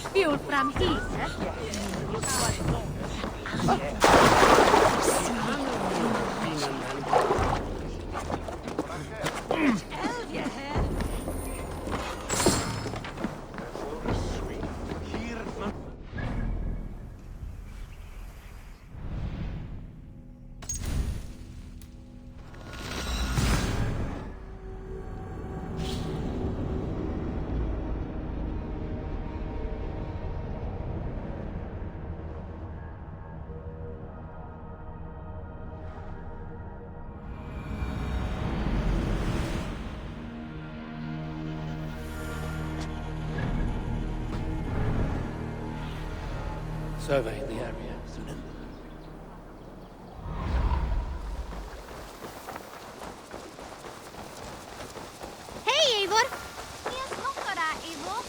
Spjord fram hit. Survey the area, Sunan. Hej, Eivor! Mies nokara, Eivor.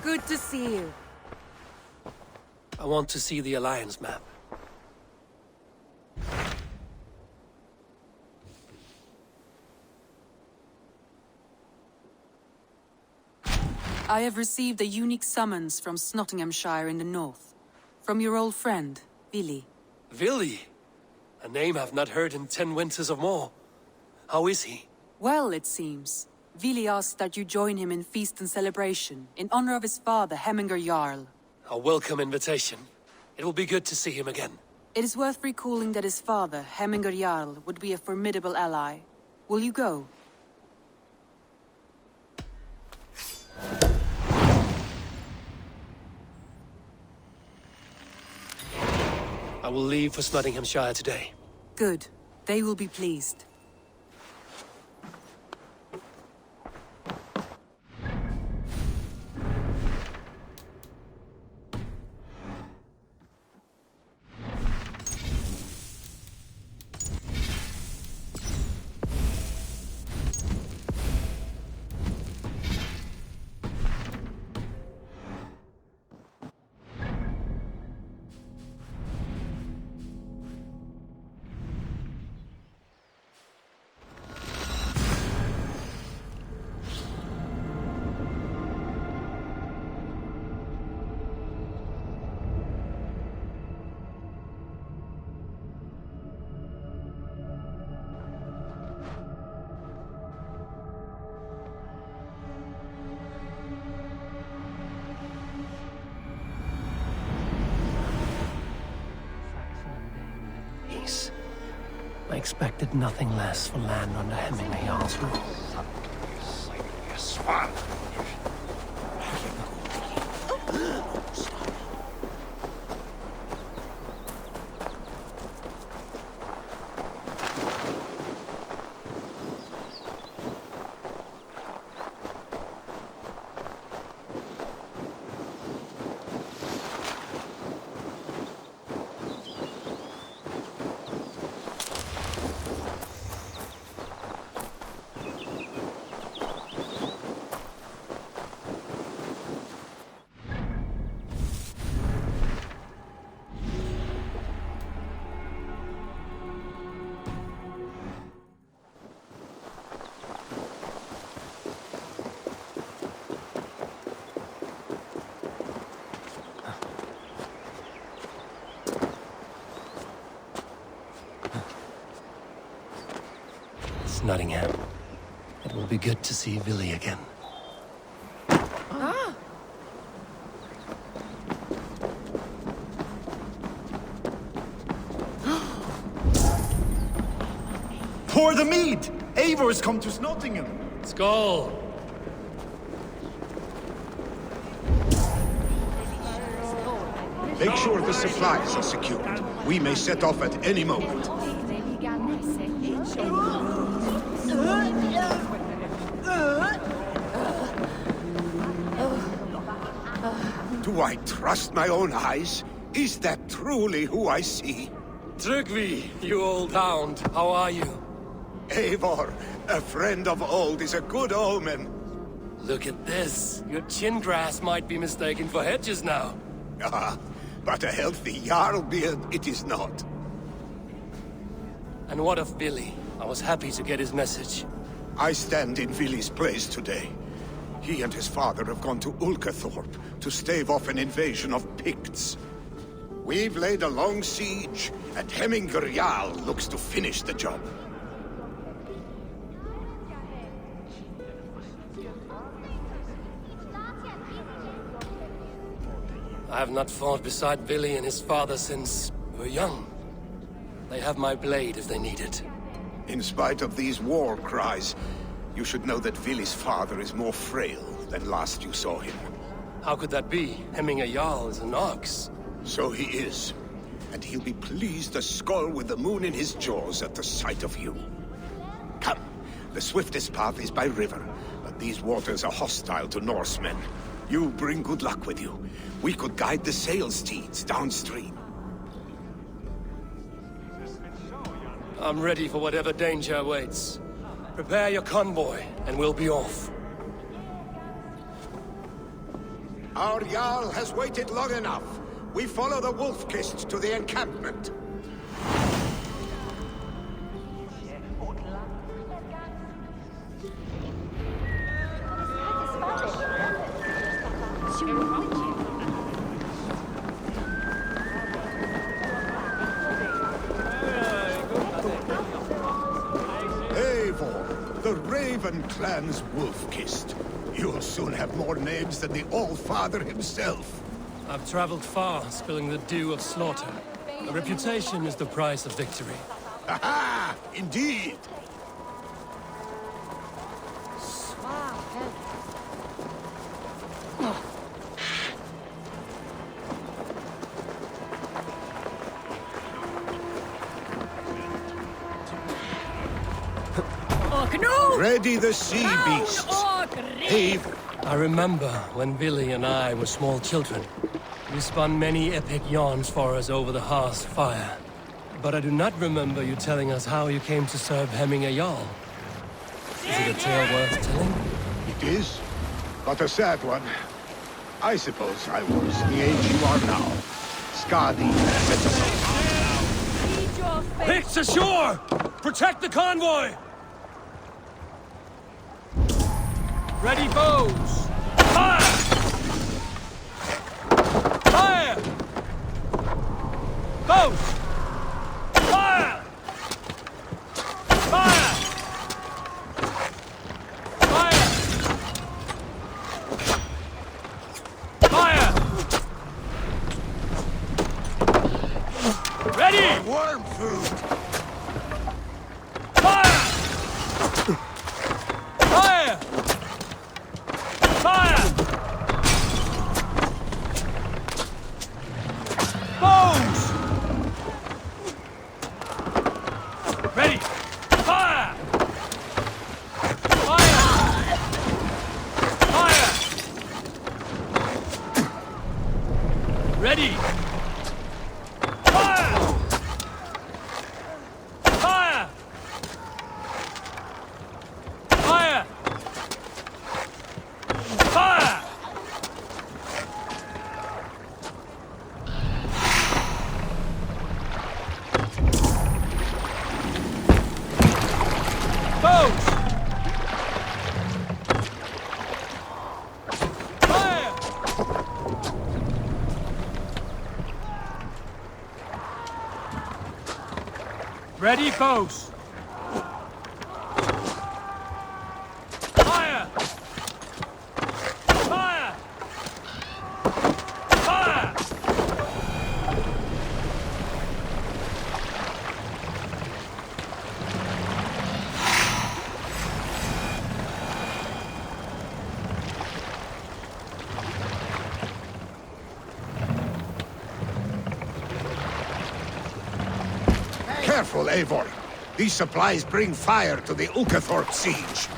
Good to see you. I want to see the Alliance map. I have received a unique summons from Nottinghamshire in the north. From your old friend, Vili. Vili? A name I've not heard in 10 winters or more. How is he? Well, it seems. Vili asked that you join him in feast and celebration, in honor of his father, Hemminger Jarl. A welcome invitation. It will be good to see him again. It is worth recalling that his father, Hemminger Jarl, would be a formidable ally. Will you go? I will leave for Nottinghamshire today. Good. They will be pleased. I expected nothing less for land under Hemminger Jarl's rule. Nottingham. It will be good to see Vili again. Pour the mead! Eivor has come to Nottingham. Skål! Make sure the supplies are secured. We may set off at any moment. Do I trust my own eyes? Is that truly who I see? Trygvi, you old hound, how are you? Eivor, a friend of old is a good omen. Look at this. Your chin grass might be mistaken for hedges now. Ah, but a healthy Jarl beard it is not. And what of Vili? I was happy to get his message. I stand in Vili's place today. He and his father have gone to Ulkathorpe to stave off an invasion of Picts. We've laid a long siege, and Hemminger Jarl looks to finish the job. I have not fought beside Vili and his father since we were young. They have my blade if they need it. In spite of these war cries, you should know that Vili's father is more frail than last you saw him. How could that be? Hemminger Jarl is an ox. So he is. And he'll be pleased as Skull with the moon in his jaws at the sight of you. Come, The swiftest path is by river, but these waters are hostile to Norsemen. You bring good luck with you. We could guide the sail steeds downstream. I'm ready for whatever danger awaits. Prepare your convoy, and we'll be off. Our Jarl has waited long enough. We follow the Wolf-Kissed to the encampment. Eivor, the Raven clan's Wolf-Kissed. You'll soon have more names than the All-Father himself. I've traveled far, spilling the dew of slaughter. A reputation is the price of victory. Aha! Indeed! Ready the sea beasts! Eivor. I remember when Billy and I were small children. You spun many epic yarns for us over the hearth's fire. But I do not remember you telling us how you came to serve Hemming a Jarl. Is it a tale worth telling? It is, but a sad one. I suppose I was the age you are now. Skadi has Picts ashore! Protect the convoy! Ready bows! Fire! Fire! Bows! Fire! Fire! Fire! Fire! Ready! worm food! Fire! Fire! Fire! Bones! Ready! Fire! Fire! Fire! Ready! Fire! Fire! Fire! Fire! Bows! Fire! Ready, bows! Fire! Fire! Fire! Careful, Eivor. These supplies bring fire to the Ulkathorpe siege.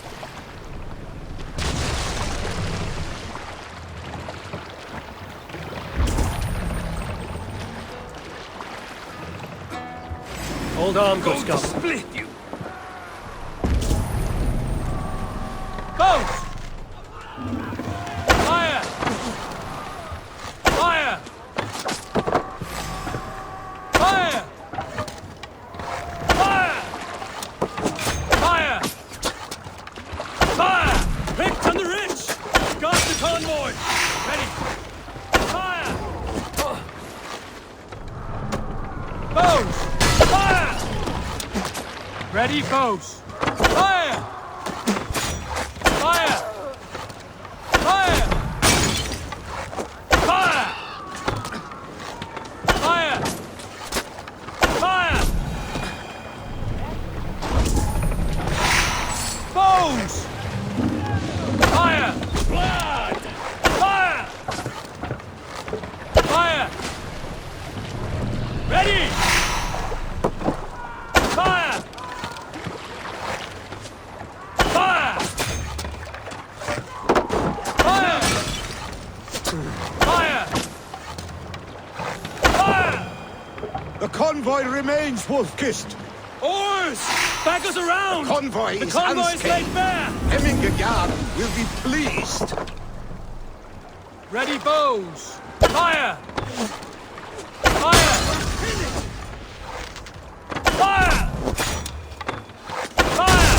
Hold on, good scum. Split you! Bows! Fire! Fire! Fire! Fire! Fire! Fire! Picked on the ridge! Got the convoy! Ready! Fire! Bows! Fire! Ready, bows! Fire! Fire! Fire! Fire! Fire! Fire! Bones! Fire! Blood! Fire! Fire! Ready! Fire! convoy remains, Wolf-Kissed. Oars! Back us around! Convoy The is convoy is unscathed. laid bare! Hemming Jarl will be pleased. Ready bows! Fire! Fire! Fire! Fire!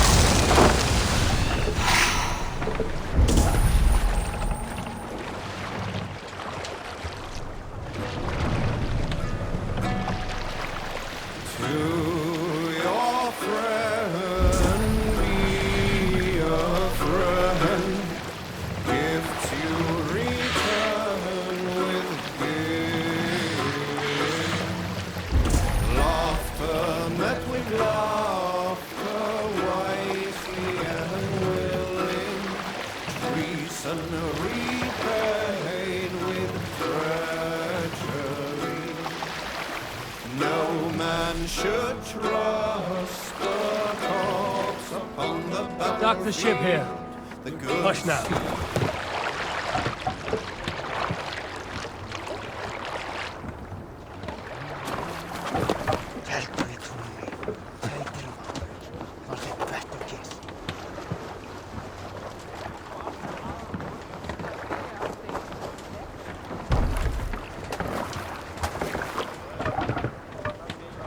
Repaid with treachery. No man should trust the corpse upon the battlefield. Dock the ship here. The good Hush now.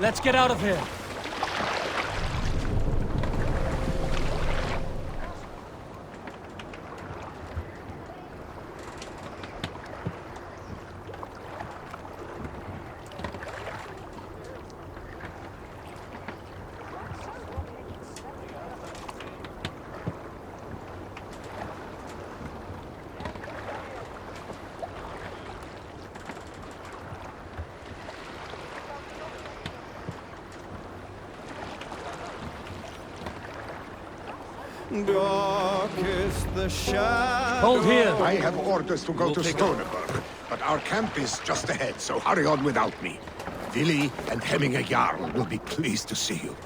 Let's get out of here. dark is the shadow. Hold here. I have orders to go We'll to pick Stoneberg, but our camp is just ahead, so hurry on without me. Vili and Hemming Jarl will be pleased to see you.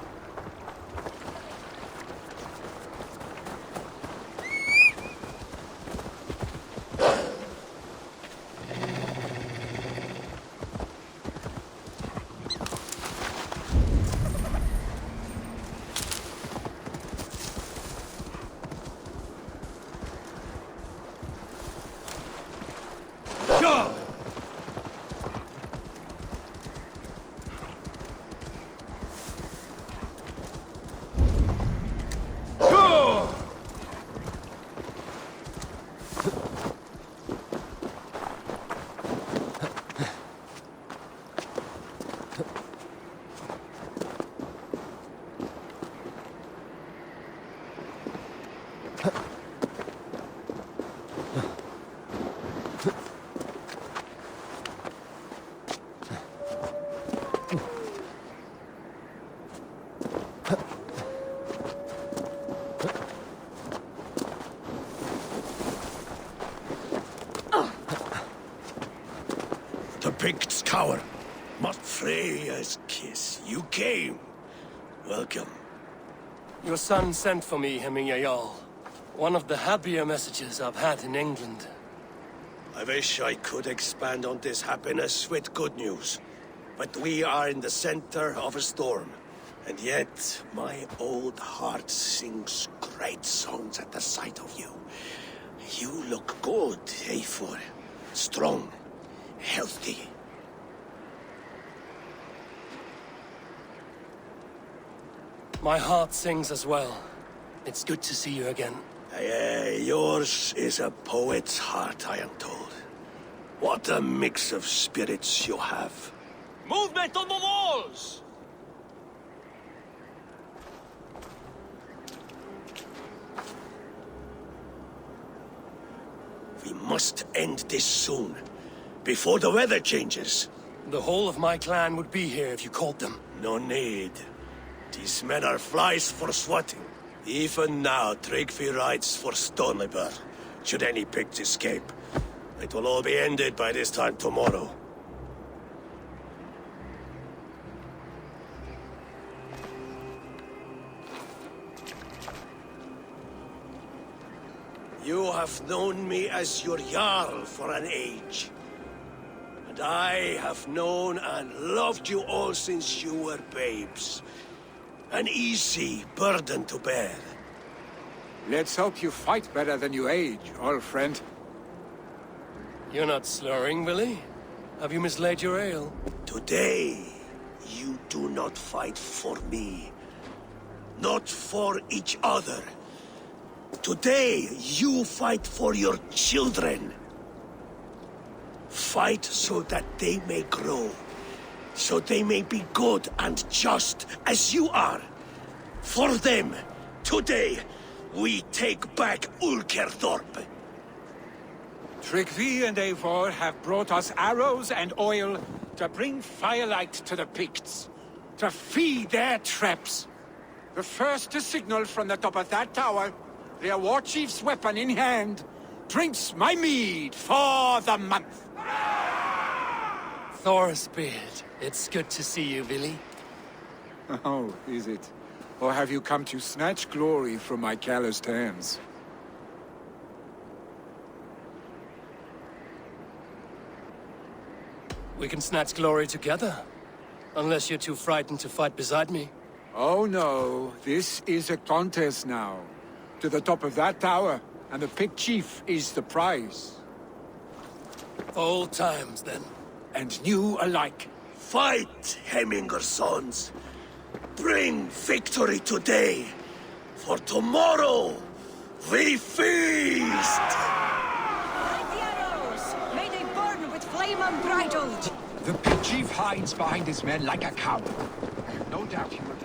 Go! Go! The Picts cower. Must Freya's kiss. You came. Welcome. Your son sent for me, Hemming Jarl. One of the happier messages I've had in England. I wish I could expand on this happiness with good news. But we are in the center of a storm. And yet, my old heart sings great songs at the sight of you. You look good, Eivor. Strong. Healthy. My heart sings as well. It's good to see you again. Yours is a poet's heart, I am told. What a mix of spirits you have. Movement on the walls! We must end this soon, before the weather changes. The whole of my clan would be here if you called them. No need. These men are flies for swatting. Even now, Tryggvi rides for Stoneberg. Should any Picts escape, it will all be ended by this time tomorrow. You have known me as your Jarl for an age. And I have known and loved you all since you were babes. An easy burden to bear. Let's hope you fight better than you age, old friend. You're not slurring, Willie? Have you mislaid your ale? Today, you do not fight for me. Not for each other. Today, you fight for your children. Fight so that they may grow. So they may be good and just as you are. For them, today, we take back Ulkerthorpe. Tryggvi and Eivor have brought us arrows and oil to bring firelight to the Picts, to feed their traps. The first to signal from the top of that tower, their war chief's weapon in hand, drinks my mead for the month. Thorsbeard, it's good to see you, Willie. Oh, is it? Or have you come to snatch glory from my calloused hands? We can snatch glory together. Unless you're too frightened to fight beside me. Oh no, this is a contest now. To the top of that tower, and the Pict Chief is the prize. Old times, then. And new alike. Fight, Hemminger's sons. Bring victory today. For tomorrow, we feast! The arrows! May they burn with flame unbridled! The Pict Chief hides behind his men like a coward. No doubt he will...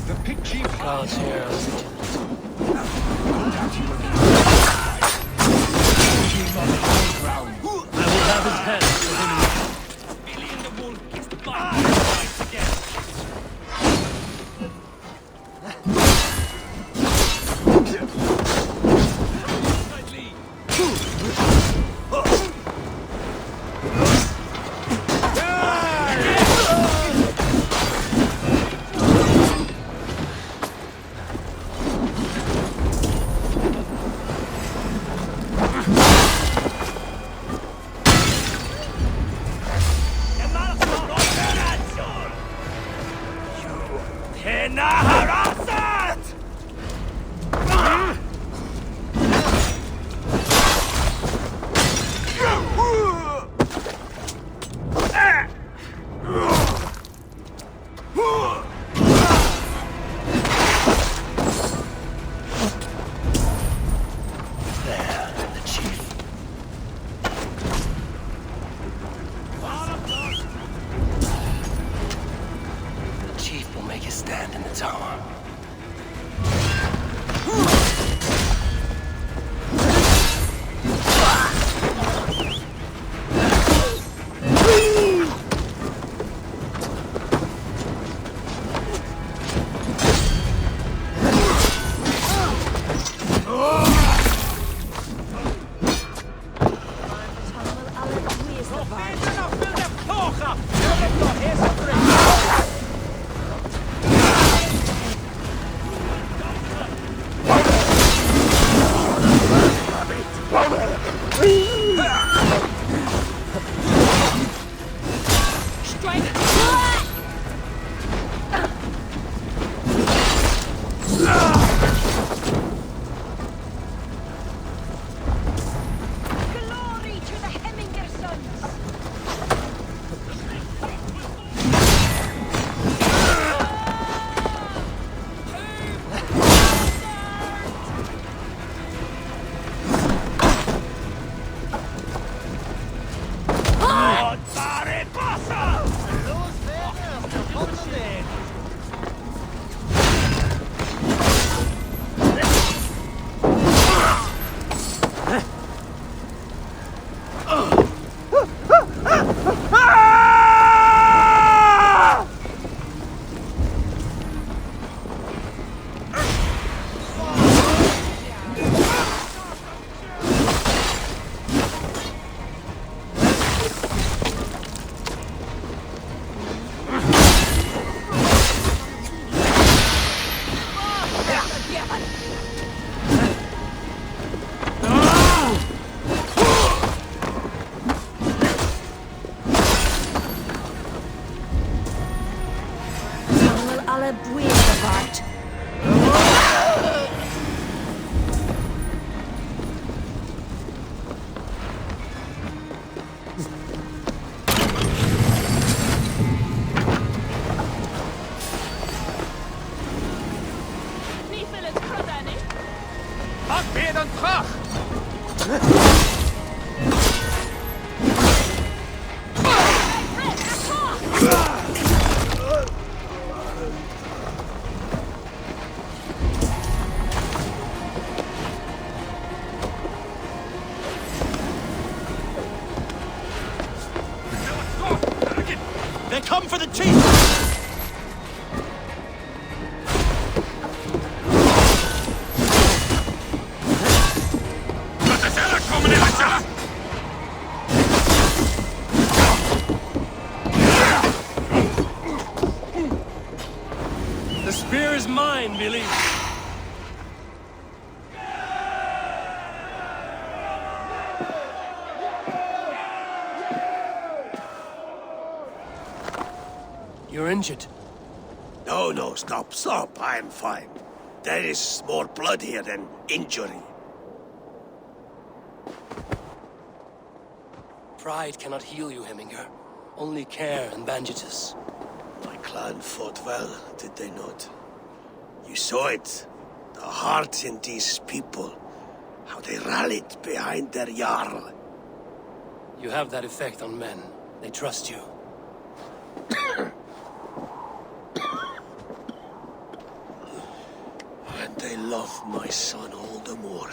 The Pict Chief hides... No doubt he will... I will have his head for him. Billy and the wolf gets the bite fights again. a brave art. Pak weer dan terug! They come for the teeth! The spear is mine, Billy. You're injured. No, stop. I'm fine. There is more blood here than injury. Pride cannot heal you, Heminger. Only care and bandages. My clan fought well, did they not? You saw it. The heart in these people. How they rallied behind their Jarl. You have that effect on men. They trust you. And they love my son all the more.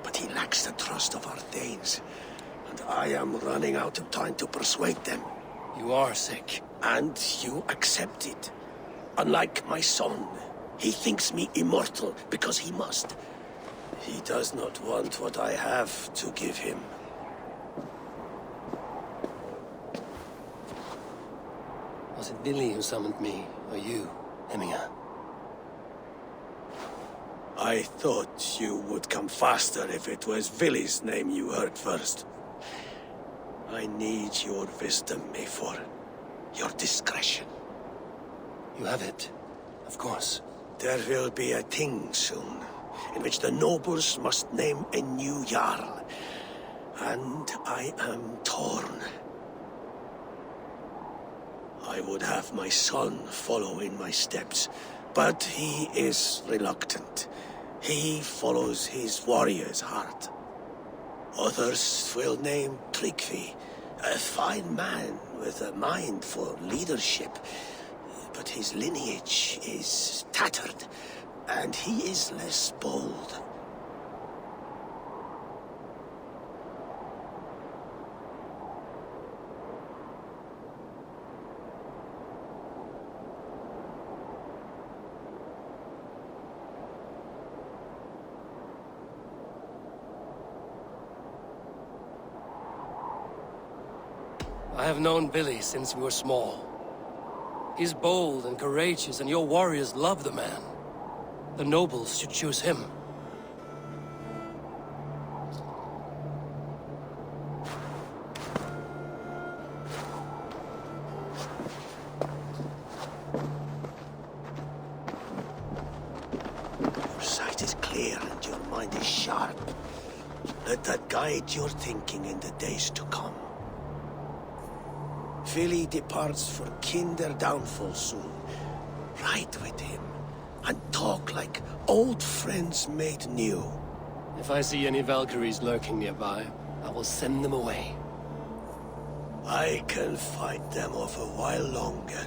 But he lacks the trust of our Danes. And I am running out of time to persuade them. You are sick. And you accept it. Unlike my son, he thinks me immortal because he must. He does not want what I have to give him. Was it Billy who summoned me, or you, Heminger? I thought you would come faster if it was Villy's name you heard first. I need your wisdom, Eivor. Your discretion. You have it, of course. There will be a thing soon, in which the nobles must name a new Jarl. And I am torn. I would have my son follow in my steps, but he is reluctant. He follows his warrior's heart. Others will name Tryggvi, a fine man with a mind for leadership. But his lineage is tattered, and he is less bold. I have known Billy since we were small. He's bold and courageous, and your warriors love the man. The nobles should choose him. Your sight is clear and your mind is sharp. Let that guide your thinking in the days to come. Vili departs for Kinder downfall soon. Ride with him, and talk like old friends made new. If I see any Valkyries lurking nearby, I will send them away. I can fight them off a while longer.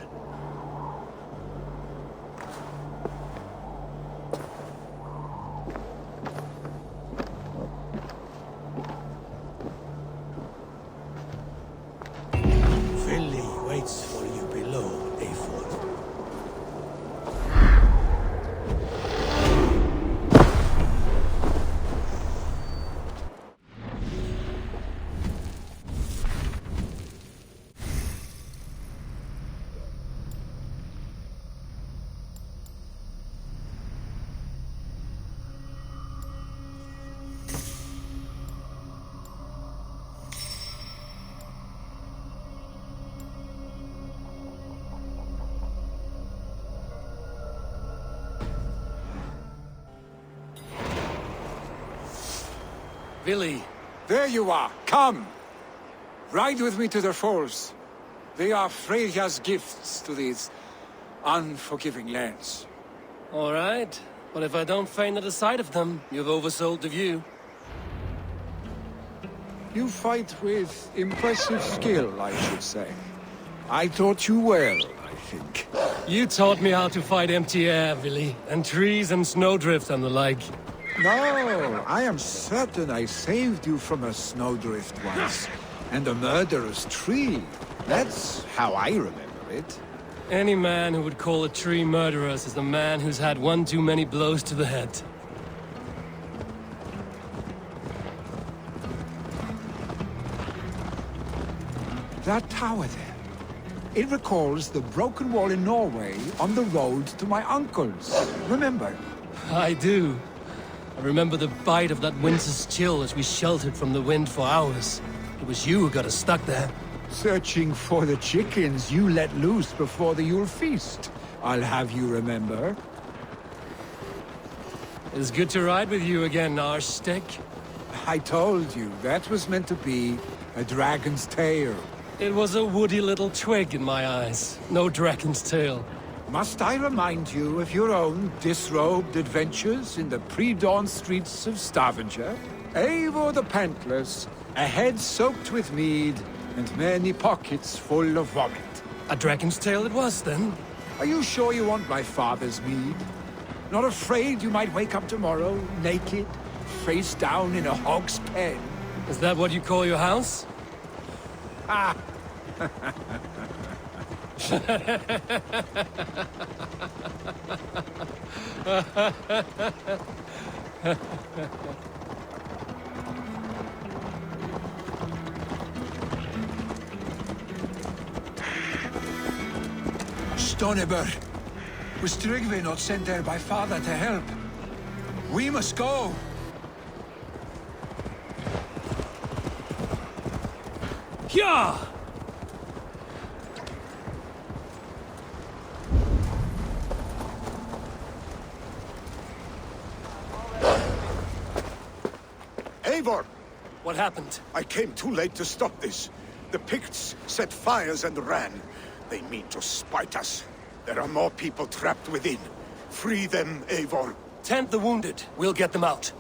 For you below, Eivor. Billy. There you are. Come. Ride with me to the falls. They are Freya's gifts to these unforgiving lands. All right. But if I don't faint at the sight of them, you've oversold the view. You fight with impressive skill, I should say. I taught you well, I think. You taught me how to fight empty air, Billy, and trees and snowdrift and the like. No, I am certain I saved you from a snowdrift once. And a murderous tree. That's how I remember it. Any man who would call a tree murderous is the man who's had one too many blows to the head. That tower there. It recalls the broken wall in Norway on the road to my uncle's. Remember? I do. I remember the bite of that winter's chill as we sheltered from the wind for hours. It was you who got us stuck there. Searching for the chickens you let loose before the Yule feast. I'll have you remember. It's good to ride with you again, Arstick. I told you, that was meant to be a dragon's tail. It was a woody little twig in my eyes. No dragon's tail. Must I remind you of your own disrobed adventures in the pre-dawn streets of Stavanger? Eivor the Pantless, a head soaked with mead, and many pockets full of vomit. A dragon's tail it was, then? Are you sure you want my father's mead? Not afraid you might wake up tomorrow, naked, face down in a hog's pen? Is that what you call your house? Ah! Stoneber, was Tryggvi not sent there by father to help? We must go! Yeah! Eivor! What happened? I came too late to stop this. The Picts set fires and ran. They mean to spite us. There are more people trapped within. Free them, Eivor. Tend the wounded. We'll get them out.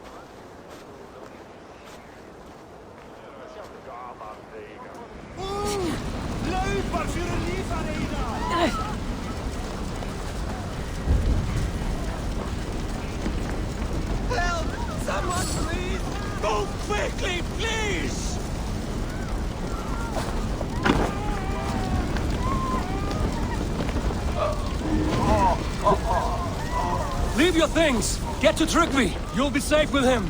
Help! Someone, please! Move quickly, please! Leave your things! Get to Tryggvi! You'll be safe with him!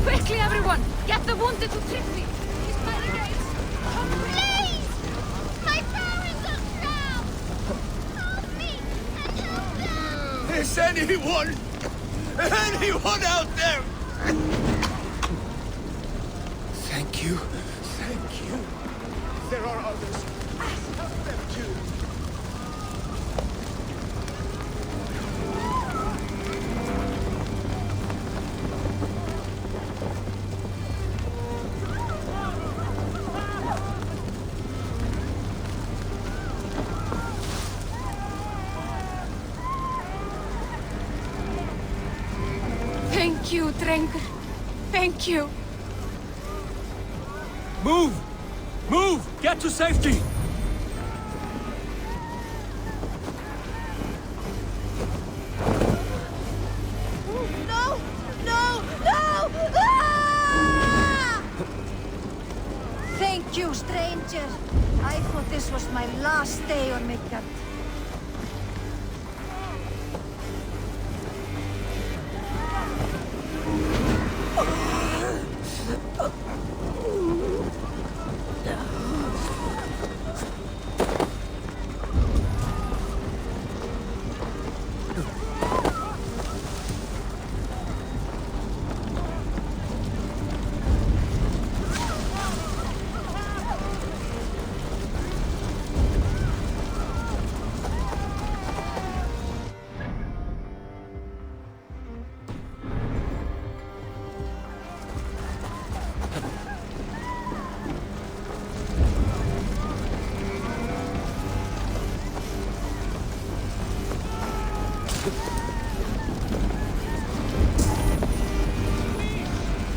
Quickly, everyone! Get the wounded to Tryggvi! He's by the gates! Please! My parents are drowned! Help me! And help them! Is anyone out there? Thank you. Thank you. There are others. Help them too. Thank you, Drengur. Thank you. Move! Move! Get to safety! No! No! No! Ah! Thank you, stranger. I thought this was my last day on Midgard.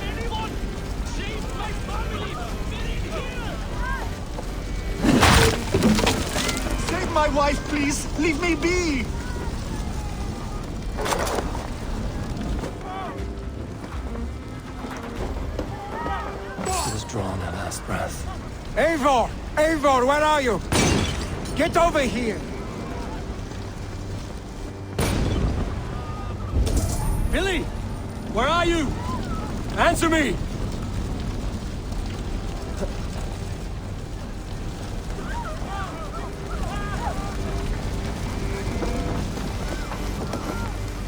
Anyone! Save my family! Get in here! Save my wife, please! Leave me be! She has drawn her last breath. Eivor! Eivor, where are you? Get over here! Billy! Where are you? Answer me!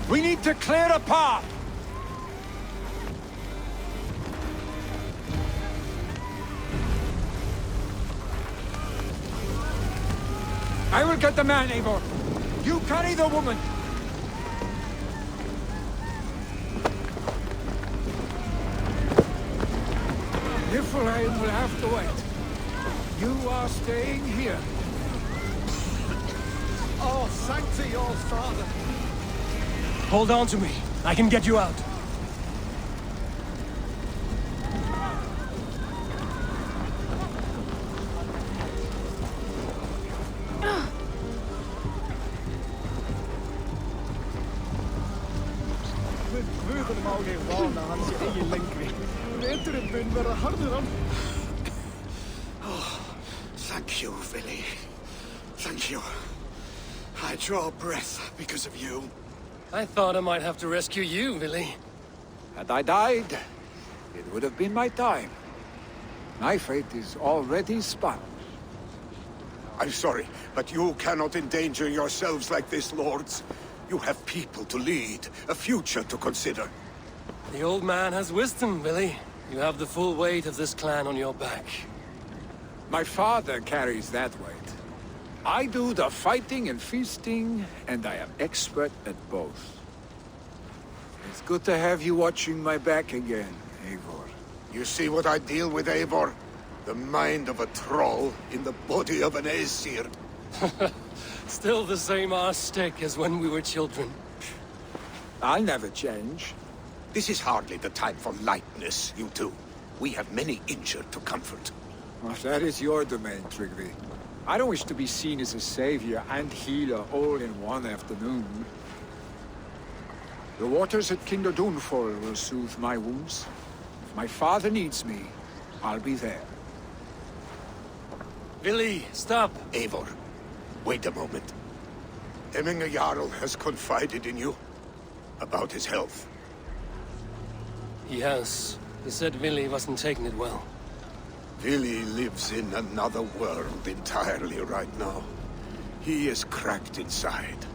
We need to clear a path! I will get the man, Eivor. You carry the woman. Niflheim will have to wait. You are staying here. Oh, sanctity, old father! Hold on to me. I can get you out. Thank you, Billy. Thank you. I draw breath because of you. I thought I might have to rescue you, Billy. Had I died, it would have been my time. My fate is already spun. I'm sorry, but you cannot endanger yourselves like this, lords. You have people to lead, a future to consider. The old man has wisdom, Billy. You have the full weight of this clan on your back. My father carries that weight. I do the fighting and feasting, and I am expert at both. It's good to have you watching my back again, Eivor. You see what I deal with, Eivor? The mind of a troll in the body of an Aesir. Still the same arse stick as when we were children. I'll never change. This is hardly the time for lightness, you two. We have many injured to comfort. Well, that is your domain, Tryggvi. I don't wish to be seen as a savior and healer all in one afternoon. The waters at Kinderdunfol will soothe my wounds. If my father needs me, I'll be there. Billy, stop! Eivor, wait a moment. Emminga Jarl has confided in you about his health. He has. He said Billy wasn't taking it well. Billy lives in another world entirely right now. He is cracked inside,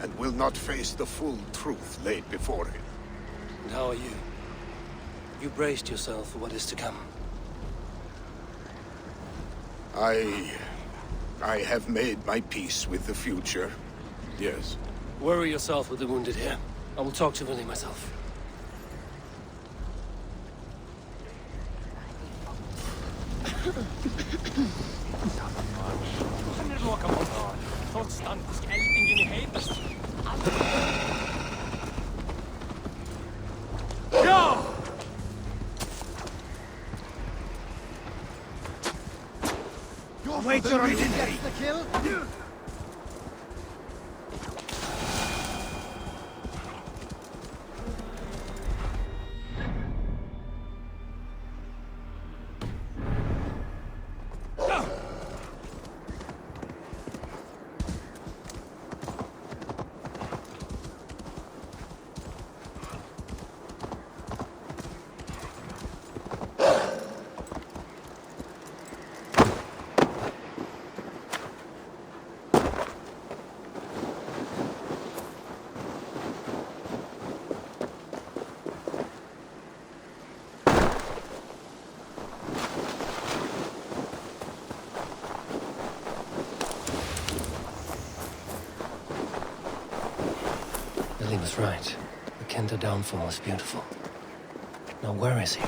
and will not face the full truth laid before him. And how are you? You braced yourself for what is to come. I have made my peace with the future. Yes. Worry yourself with the wounded here. I will talk to Billy myself. Wait till he gets the kill! Billy was right. The Kenda downfall was beautiful. Now where is he?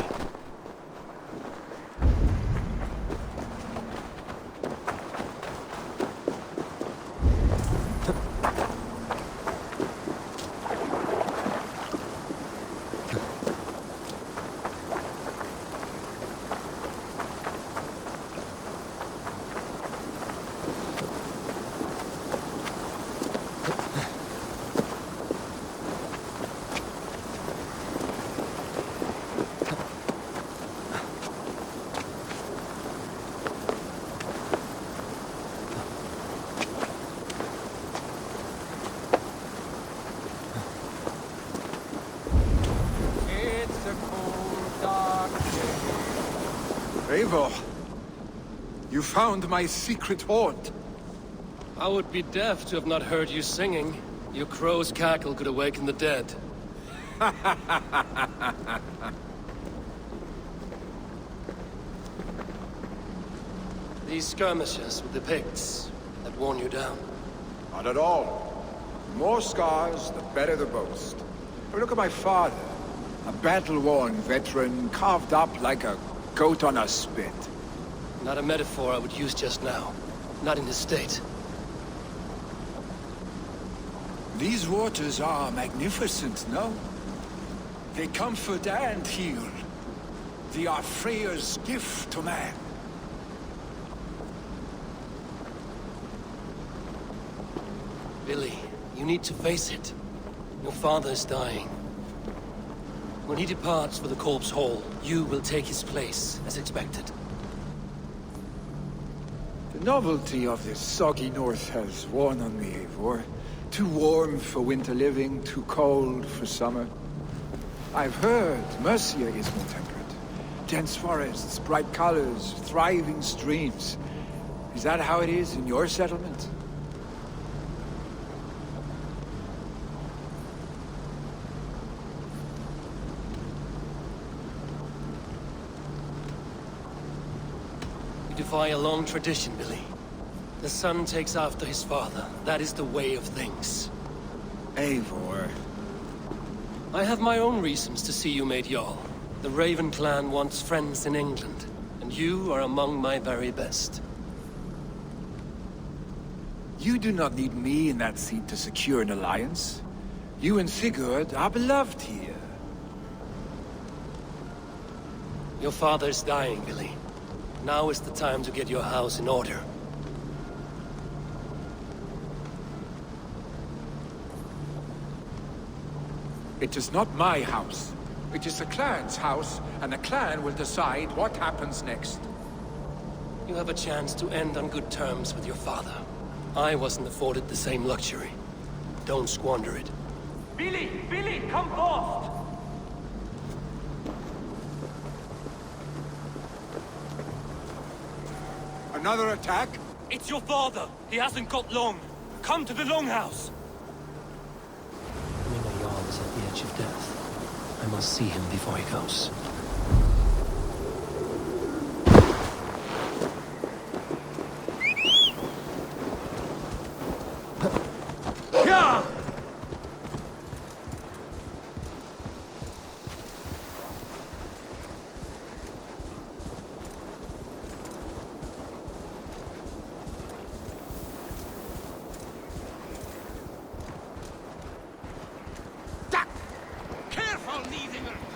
Eivor, you found my secret hoard. I would be deaf to have not heard you singing. Your crow's cackle could awaken the dead. These skirmishes with the Picts that worn you down. Not at all. The more scars, the better the boast. But look at my father. A battle-worn veteran, carved up like a goat on a spit. Not a metaphor I would use just now. Not in his state. These waters are magnificent, no? They comfort and heal. They are Freya's gift to man. Billy, you need to face it. Your father is dying. When he departs for the Corpse Hall, you will take his place, as expected. The novelty of this soggy north has worn on me, Eivor. Too warm for winter living, too cold for summer. I've heard Mercia is more temperate. Dense forests, bright colors, thriving streams. Is that how it is in your settlement? You defy a long tradition, Billy. The son takes after his father. That is the way of things. Eivor. I have my own reasons to see you made Jarl. The Raven clan wants friends in England, and you are among my very best. You do not need me in that seat to secure an alliance. You and Sigurd are beloved here. Your father is dying, Billy. Now is the time to get your house in order. It is not my house. It is the clan's house, and the clan will decide what happens next. You have a chance to end on good terms with your father. I wasn't afforded the same luxury. Don't squander it. Billy! Billy, come forth! Another attack? It's your father! He hasn't got long! Come to the Longhouse! When a Jarl is at the edge of death, I must see him before he goes.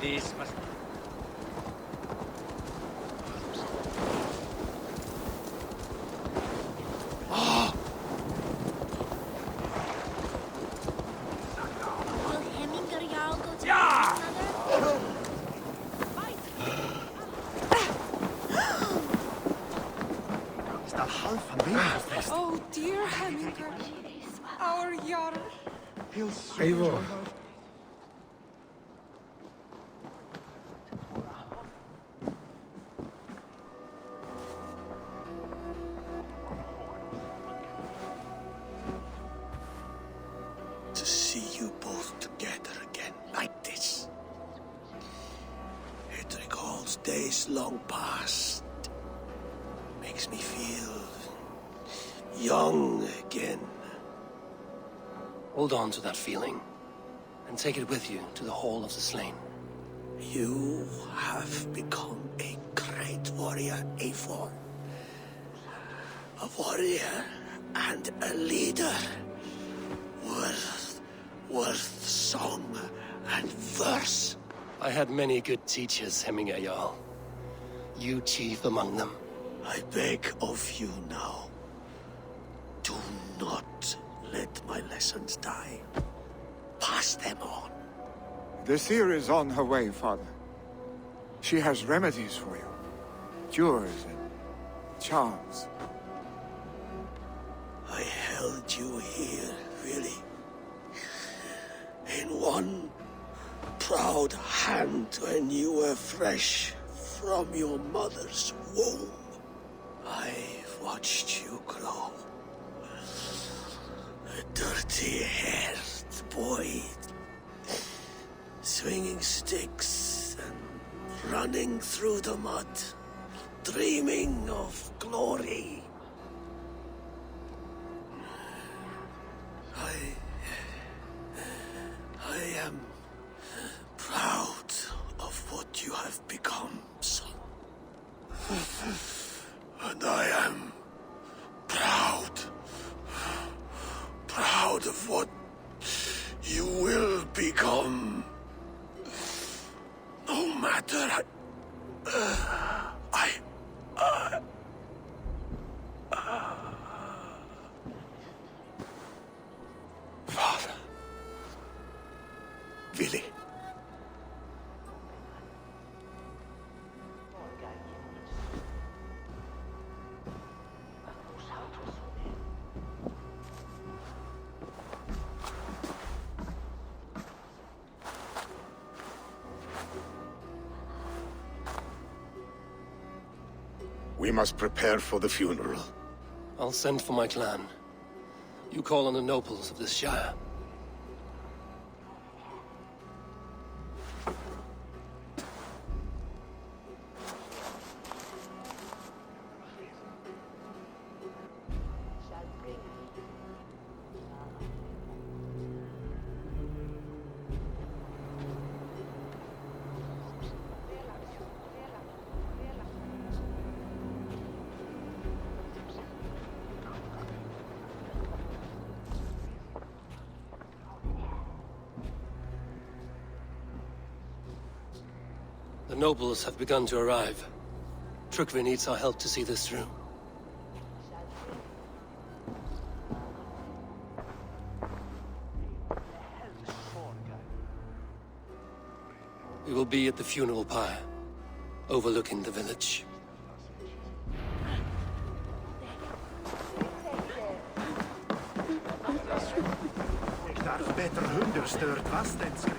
This must... Will Hemminger Jarl go to Yeah! his mother? Is that half a meal? Oh, dear Hemminger. Our Jarl. Eivor. To see you both together again like this. It recalls days long past. Makes me feel young again. Hold on to that feeling, and take it with you to the Hall of the Slain. You have become a great warrior, Eivor. A warrior and a leader. Worth song and verse. I had many good teachers, Hemminger Jarl. You chief among them. I beg of you now, do not let my lessons die. Pass them on. The seer is on her way, Father. She has remedies for you. Cures and charms. I held you here, really. In one proud hand when you were fresh from your mother's womb, I've watched you grow. A dirty-haired boy, swinging sticks and running through the mud, dreaming of glory. I am proud of what you have become, son. And I am proud of what you will become. No matter Father. Willi. We must prepare for the funeral. I'll send for my clan. You call on the nobles of this shire. The nobles have begun to arrive. Trukvi needs our help to see this through. We will be at the funeral pyre, overlooking the village. Ik darf beter hunder stört was denn sie.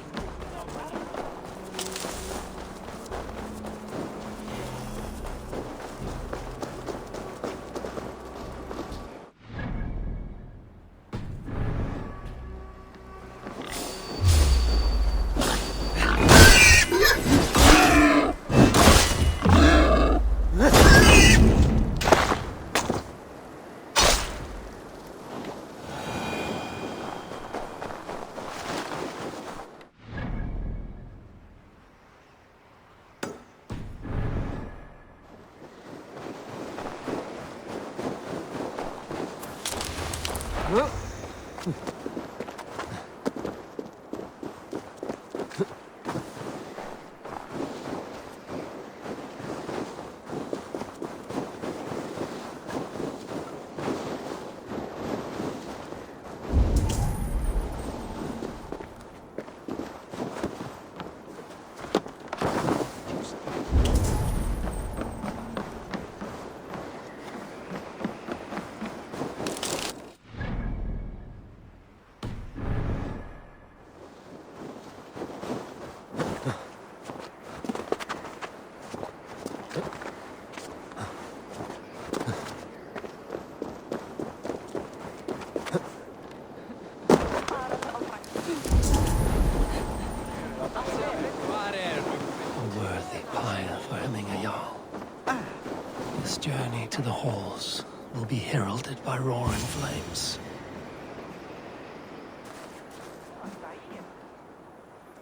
Journey to the halls will be heralded by roaring flames.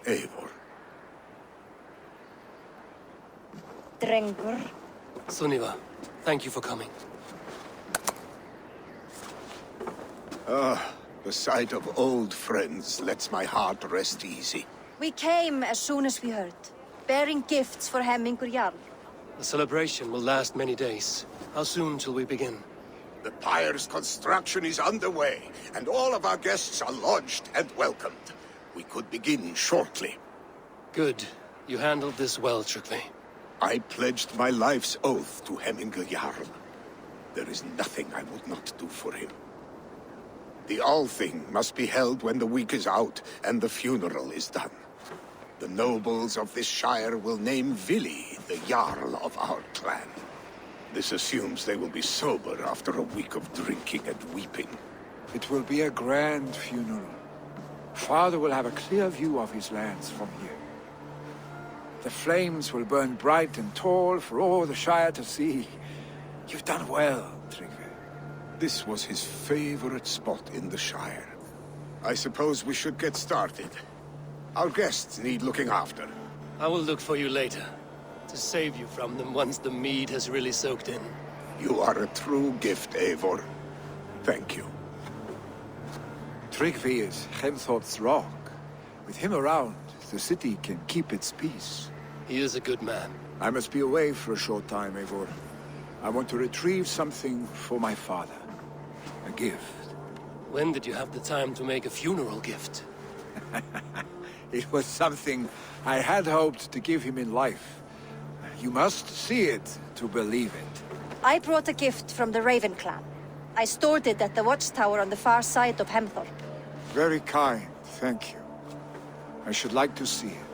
Eivor. Drengur. Sunniva, thank you for coming. The sight of old friends lets my heart rest easy. We came as soon as we heard, bearing gifts for Hemmingur Jarl. The celebration will last many days. How soon shall we begin? The pyre's construction is underway, and all of our guests are lodged and welcomed. We could begin shortly. Good. You handled this well, Trukvi. I pledged my life's oath to Hemmingur Jarl. There is nothing I would not do for him. The Althing must be held when the week is out and the funeral is done. The nobles of this shire will name Vili the Jarl of our clan. This assumes they will be sober after a week of drinking and weeping. It will be a grand funeral. Father will have a clear view of his lands from here. The flames will burn bright and tall for all the Shire to see. You've done well, Tryggvi. This was his favorite spot in the Shire. I suppose we should get started. Our guests need looking after. I will look for you later, to save you from them once the mead has really soaked in. You are a true gift, Eivor. Thank you. Tryggvi is Hemthorpe's rock. With him around, the city can keep its peace. He is a good man. I must be away for a short time, Eivor. I want to retrieve something for my father. A gift. When did you have the time to make a funeral gift? It was something I had hoped to give him in life. You must see it to believe it. I brought a gift from the Raven clan. I stored it at the watchtower on the far side of Hemthorpe. Very kind, thank you. I should like to see it.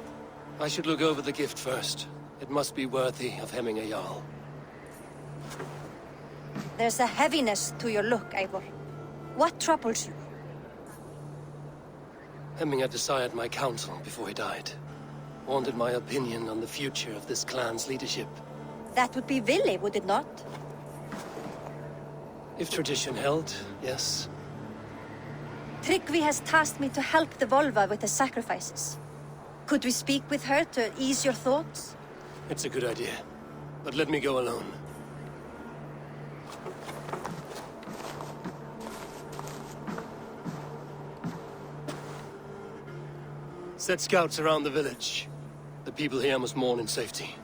I should look over the gift first. It must be worthy of hemming a Jarl. There's a heaviness to your look, Eivor. What troubles you? Hemming had desired my counsel before he died. Wanted my opinion on the future of this clan's leadership. That would be Vili, would it not? If tradition held, yes. Tryggvi has tasked me to help the Volva with the sacrifices. Could we speak with her to ease your thoughts? It's a good idea. But let me go alone. Set scouts around the village. The people here must mourn in safety.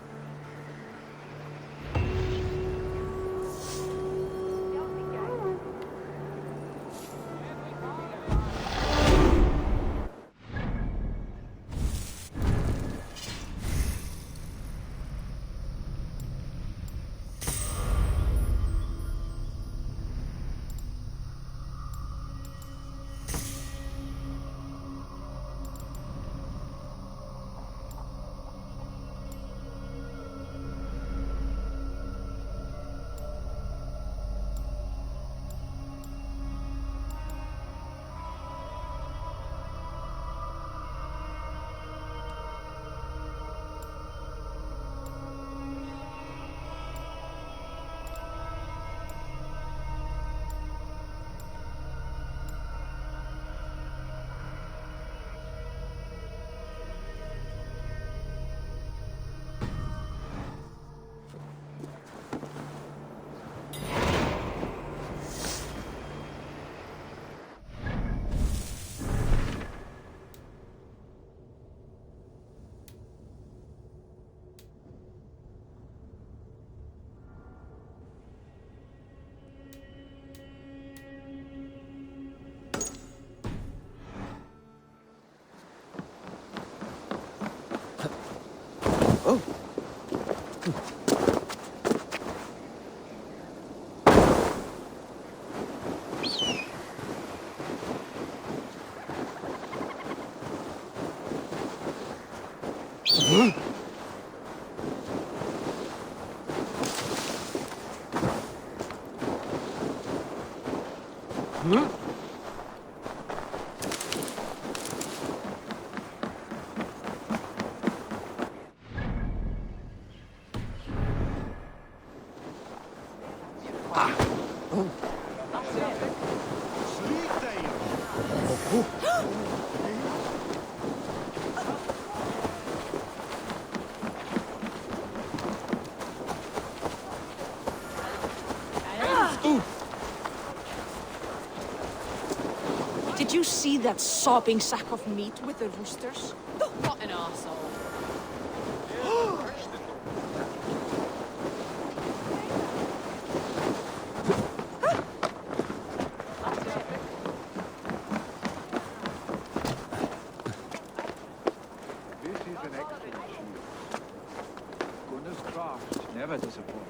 Did you see that sobbing sack of meat with the roosters? What an arsehole. This is an excellent shield. Gunnar's craft never disappoints.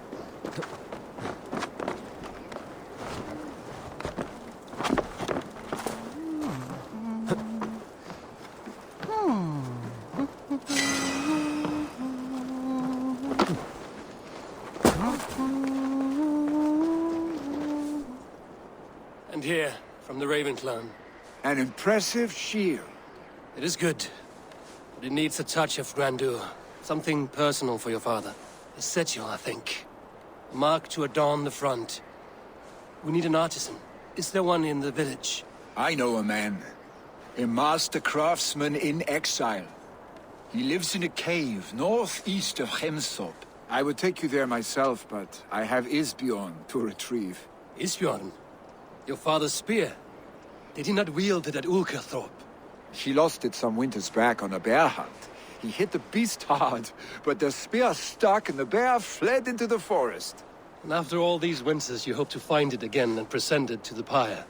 clan. An impressive shield. It is good, but it needs a touch of grandeur. Something personal for your father. A settle, I think. A mark to adorn the front. We need an artisan. Is there one in the village? I know a man. A master craftsman in exile. He lives in a cave northeast of Hemthorpe. I would take you there myself, but I have Isbjorn to retrieve. Isbjorn? Your father's spear? Did he not wield it at Ulkerthorpe? He lost it some winters back on a bear hunt. He hit the beast hard, but the spear stuck and the bear fled into the forest. And after all these winters, you hope to find it again and present it to the pyre.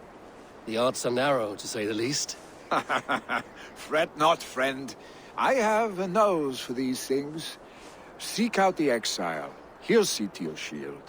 The odds are narrow, to say the least. Fret not, friend. I have a nose for these things. Seek out the exile. He'll see to your shield.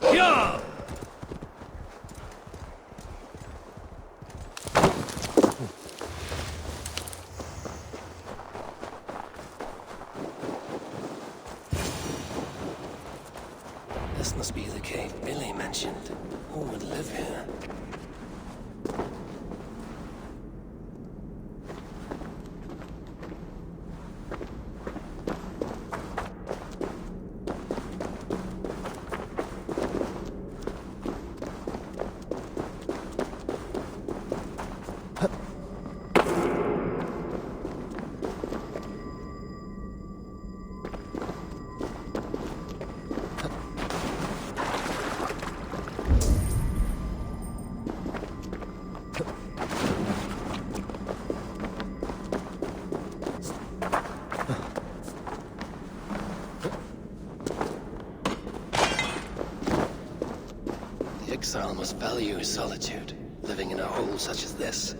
Yeah! This must be the cave Billy mentioned. Who would live here? The exile must value his solitude, living in a hole such as this.